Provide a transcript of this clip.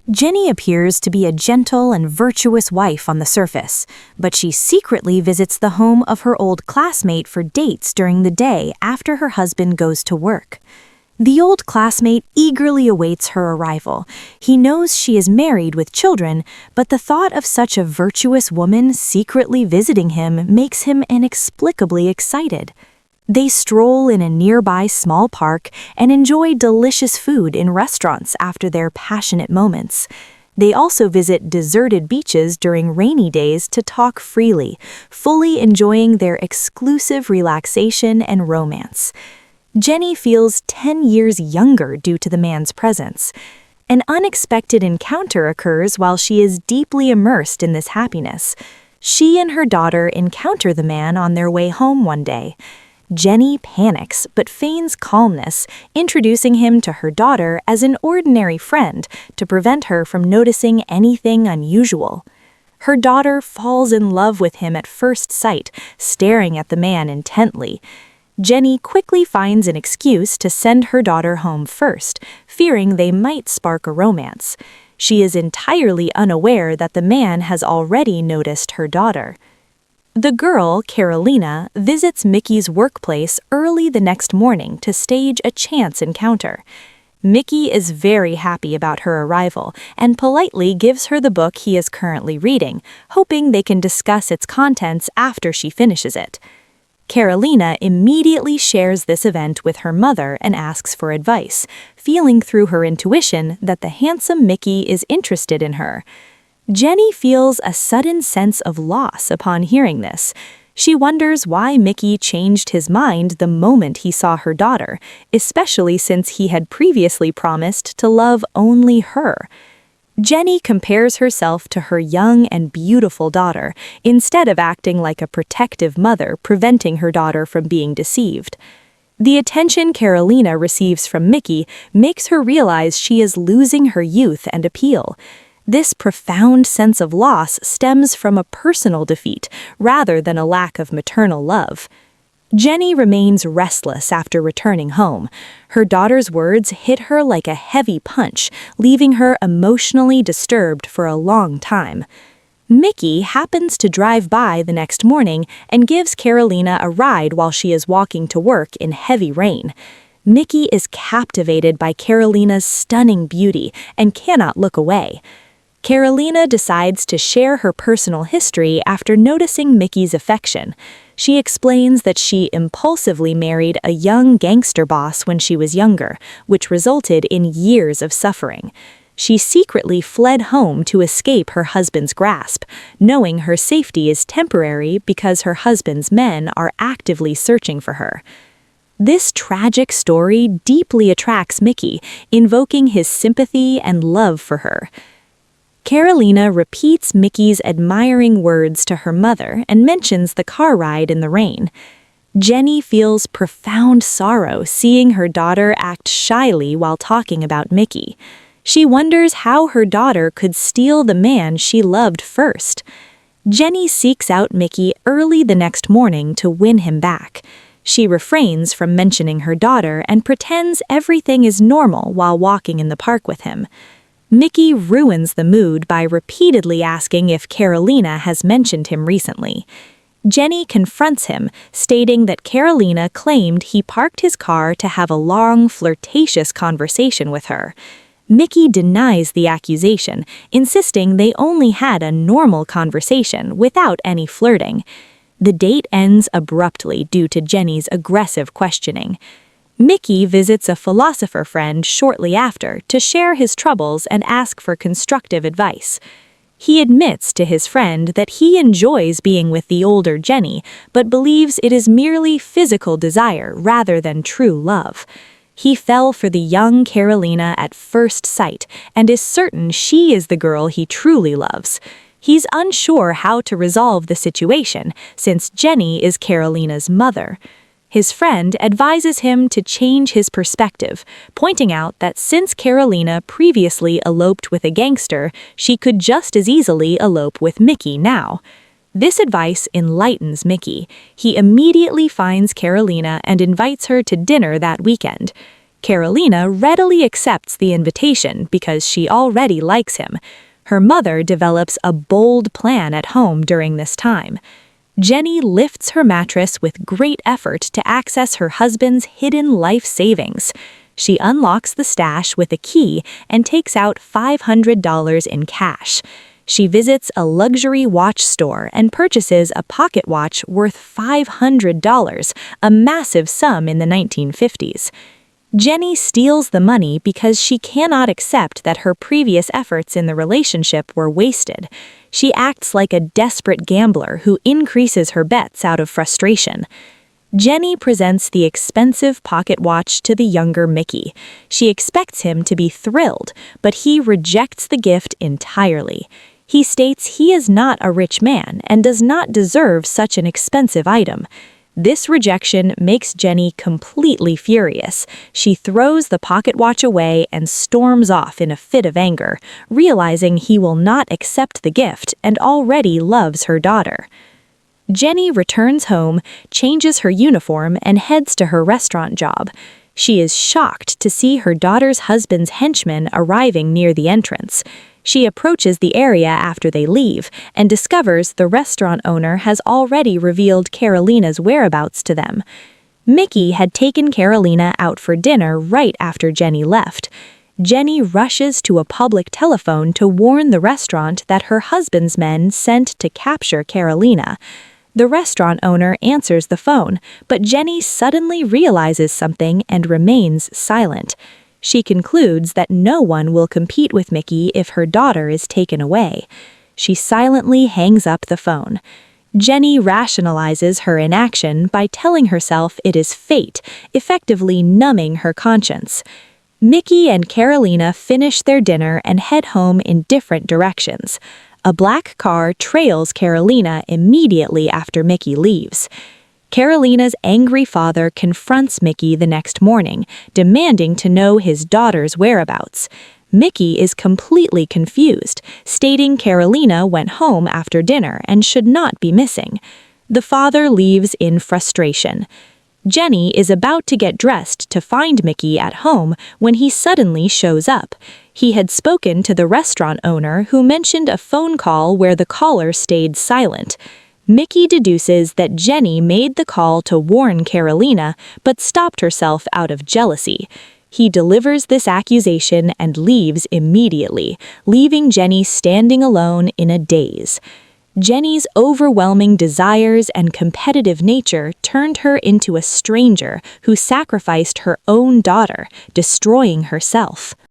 Jenny appears to be a gentle and virtuous wife on the surface, but she secretly visits the home of her old classmate for dates during the day after her husband goes to work. The old classmate eagerly awaits her arrival. He knows she is married with children, but the thought of such a virtuous woman secretly visiting him makes him inexplicably excited. They stroll in a nearby small park and enjoy delicious food in restaurants after their passionate moments. They also visit deserted beaches during rainy days to talk freely, fully enjoying their exclusive relaxation and romance. Jenny feels 10 years younger due to the man's presence. An unexpected encounter occurs while she is deeply immersed in this happiness. She and her daughter encounter the man on their way home one day. Jenny panics but feigns calmness, introducing him to her daughter as an ordinary friend to prevent her from noticing anything unusual. Her daughter falls in love with him at first sight, staring at the man intently. Jenny quickly finds an excuse to send her daughter home first, fearing they might spark a romance. She is entirely unaware that the man has already noticed her daughter. The girl, Carolina, visits Mickey's workplace early the next morning to stage a chance encounter. Mickey is very happy about her arrival and politely gives her the book he is currently reading, hoping they can discuss its contents after she finishes it. Carolina immediately shares this event with her mother and asks for advice, feeling through her intuition that the handsome Mickey is interested in her. Jenny feels a sudden sense of loss upon hearing this. She wonders why Mickey changed his mind the moment he saw her daughter, especially since he had previously promised to love only her. Jenny compares herself to her young and beautiful daughter, instead of acting like a protective mother preventing her daughter from being deceived. The attention Carolina receives from Mickey makes her realize she is losing her youth and appeal. This profound sense of loss stems from a personal defeat rather than a lack of maternal love. Jenny remains restless after returning home. Her daughter's words hit her like a heavy punch, leaving her emotionally disturbed for a long time. Mickey happens to drive by the next morning and gives Carolina a ride while she is walking to work in heavy rain. Mickey is captivated by Carolina's stunning beauty and cannot look away. Carolina decides to share her personal history after noticing Mickey's affection. She explains that she impulsively married a young gangster boss when she was younger, which resulted in years of suffering. She secretly fled home to escape her husband's grasp, knowing her safety is temporary because her husband's men are actively searching for her. This tragic story deeply attracts Mickey, invoking his sympathy and love for her. Carolina repeats Mickey's admiring words to her mother and mentions the car ride in the rain. Jenny feels profound sorrow seeing her daughter act shyly while talking about Mickey. She wonders how her daughter could steal the man she loved first. Jenny seeks out Mickey early the next morning to win him back. She refrains from mentioning her daughter and pretends everything is normal while walking in the park with him. Mickey ruins the mood by repeatedly asking if Carolina has mentioned him recently. Jenny confronts him, stating that Carolina claimed he parked his car to have a long, flirtatious conversation with her. Mickey denies the accusation, insisting they only had a normal conversation without any flirting. The date ends abruptly due to Jenny's aggressive questioning. Mickey visits a philosopher friend shortly after to share his troubles and ask for constructive advice. He admits to his friend that he enjoys being with the older Jenny, but believes it is merely physical desire rather than true love. He fell for the young Carolina at first sight and is certain she is the girl he truly loves. He's unsure how to resolve the situation, since Jenny is Carolina's mother. His friend advises him to change his perspective, pointing out that since Carolina previously eloped with a gangster, she could just as easily elope with Mickey now. This advice enlightens Mickey. He immediately finds Carolina and invites her to dinner that weekend. Carolina readily accepts the invitation because she already likes him. Her mother develops a bold plan at home during this time. Jenny lifts her mattress with great effort to access her husband's hidden life savings. She unlocks the stash with a key and takes out $500 in cash. She visits a luxury watch store and purchases a pocket watch worth $500, a massive sum in the 1950s. Jenny steals the money because she cannot accept that her previous efforts in the relationship were wasted. She acts like a desperate gambler who increases her bets out of frustration. Jenny presents the expensive pocket watch to the younger Mickey. She expects him to be thrilled, but he rejects the gift entirely. He states he is not a rich man and does not deserve such an expensive item. This rejection makes Jenny completely furious. She throws the pocket watch away and storms off in a fit of anger, realizing he will not accept the gift and already loves her daughter. Jenny returns home, changes her uniform, and heads to her restaurant job. She is shocked to see her daughter's husband's henchmen arriving near the entrance. She approaches the area after they leave and discovers the restaurant owner has already revealed Carolina's whereabouts to them. Mickey had taken Carolina out for dinner right after Jenny left. Jenny rushes to a public telephone to warn the restaurant that her husband's men sent to capture Carolina. The restaurant owner answers the phone, but Jenny suddenly realizes something and remains silent. She concludes that no one will compete with Mickey if her daughter is taken away. She silently hangs up the phone. Jenny rationalizes her inaction by telling herself it is fate, effectively numbing her conscience. Mickey and Carolina finish their dinner and head home in different directions. A black car trails Carolina immediately after Mickey leaves. Carolina's angry father confronts Mickey the next morning, demanding to know his daughter's whereabouts. Mickey is completely confused, stating Carolina went home after dinner and should not be missing. The father leaves in frustration. Jenny is about to get dressed to find Mickey at home when he suddenly shows up. He had spoken to the restaurant owner who mentioned a phone call where the caller stayed silent. Mickey deduces that Jenny made the call to warn Carolina, but stopped herself out of jealousy. He delivers this accusation and leaves immediately, leaving Jenny standing alone in a daze. Jenny's overwhelming desires and competitive nature turned her into a stranger who sacrificed her own daughter, destroying herself.